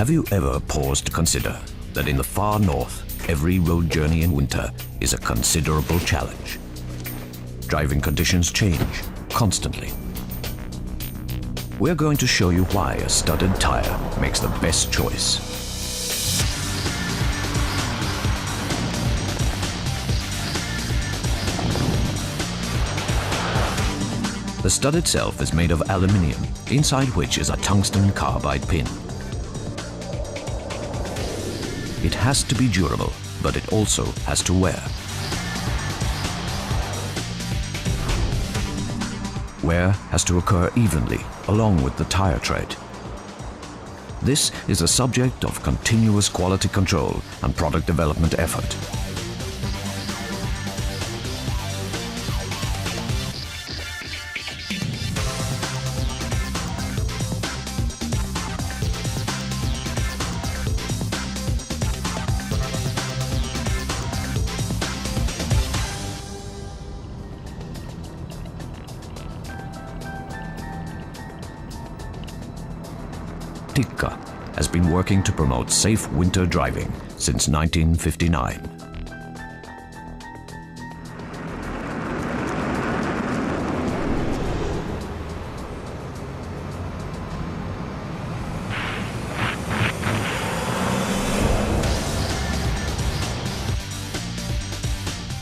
Have you ever paused to consider that in the far north, every road journey in winter is a considerable challenge? Driving conditions change constantly. We're going to show you why a studded tire makes the best choice. The stud itself is made of aluminium, inside which is a tungsten carbide pin. It has to be durable, but it also has to wear. Wear has to occur evenly, along with the tire tread. This is a subject of continuous quality control and product development effort. Tikka has been working to promote safe winter driving since 1959.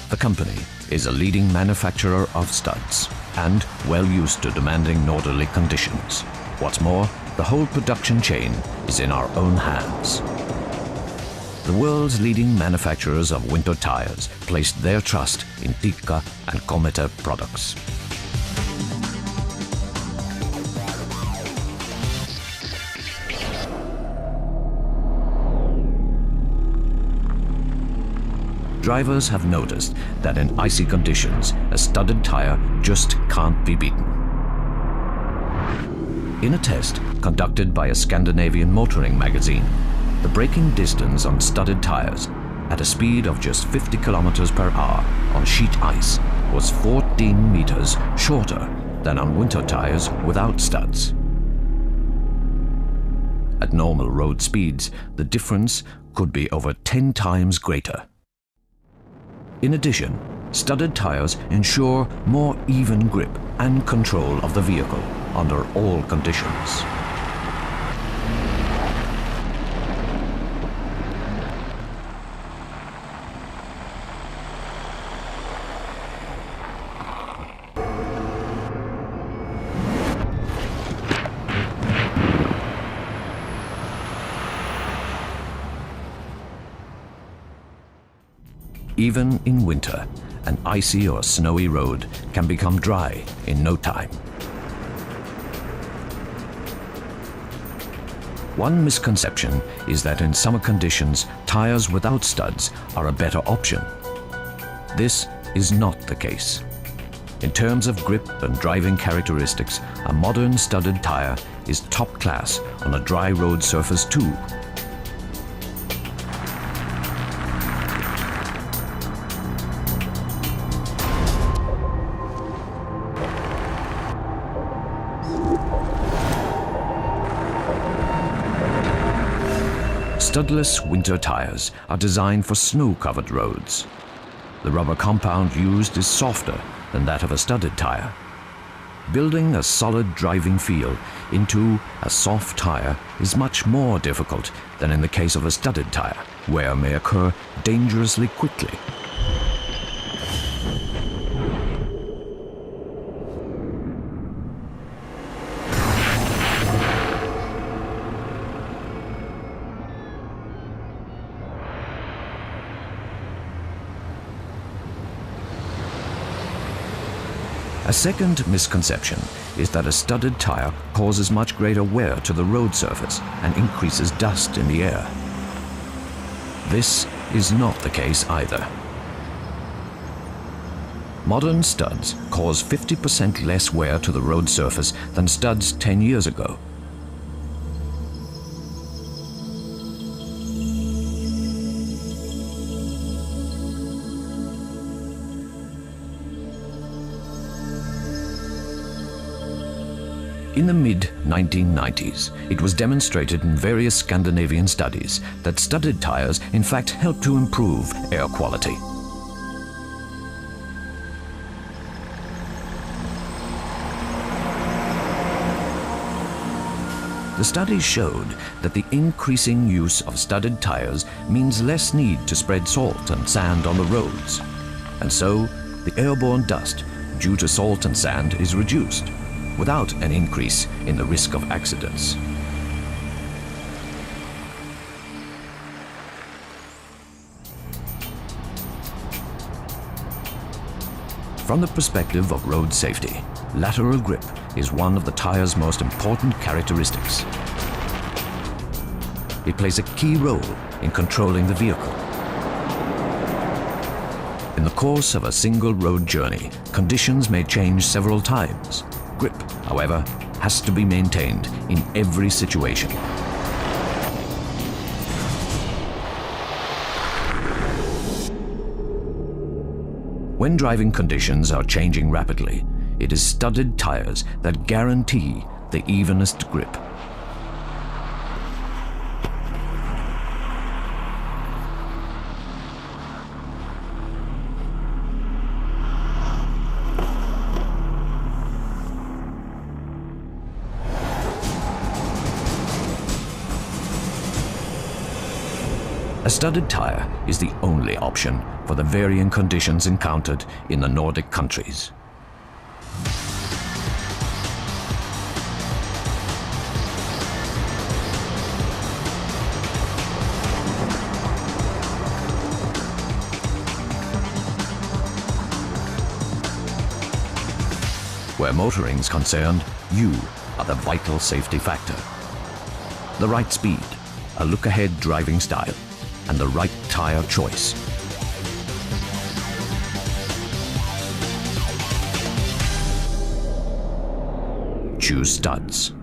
The company is a leading manufacturer of studs and well used to demanding northerly conditions. What's more, the whole production chain is in our own hands. The world's leading manufacturers of winter tires placed their trust in Tikka and Kometa products. Drivers have noticed that in icy conditions, a studded tire just can't be beaten. In a test conducted by a Scandinavian motoring magazine, the braking distance on studded tires at a speed of just 50 kilometers per hour on sheet ice was 14 meters shorter than on winter tires without studs. At normal road speeds, the difference could be over 10 times greater. In addition, studded tires ensure more even grip and control of the vehicle under all conditions. Even in winter, an icy or snowy road can become dry in no time. One misconception is that in summer conditions, tires without studs are a better option. This is not the case. In terms of grip and driving characteristics, a modern studded tire is top class on a dry road surface too. Studless winter tires are designed for snow-covered roads. The rubber compound used is softer than that of a studded tire. Building a solid driving feel into a soft tire is much more difficult than in the case of a studded tire. Wear may occur dangerously quickly. A second misconception is that a studded tire causes much greater wear to the road surface and increases dust in the air. This is not the case either. Modern studs cause 50% less wear to the road surface than studs 10 years ago. In the mid-1990s, it was demonstrated in various Scandinavian studies that studded tires in fact help to improve air quality. The studies showed that the increasing use of studded tires means less need to spread salt and sand on the roads, and so the airborne dust due to salt and sand is reduced, without an increase in the risk of accidents. From the perspective of road safety, lateral grip is one of the tire's most important characteristics. It plays a key role in controlling the vehicle. In the course of a single road journey, conditions may change several times. Grip, however, has to be maintained in every situation. When driving conditions are changing rapidly, it is studded tires that guarantee the evenest grip. A studded tire is the only option for the varying conditions encountered in the Nordic countries. Where motoring is concerned, you are the vital safety factor. The right speed, a look-ahead driving style, and the right tire choice. Choose studs.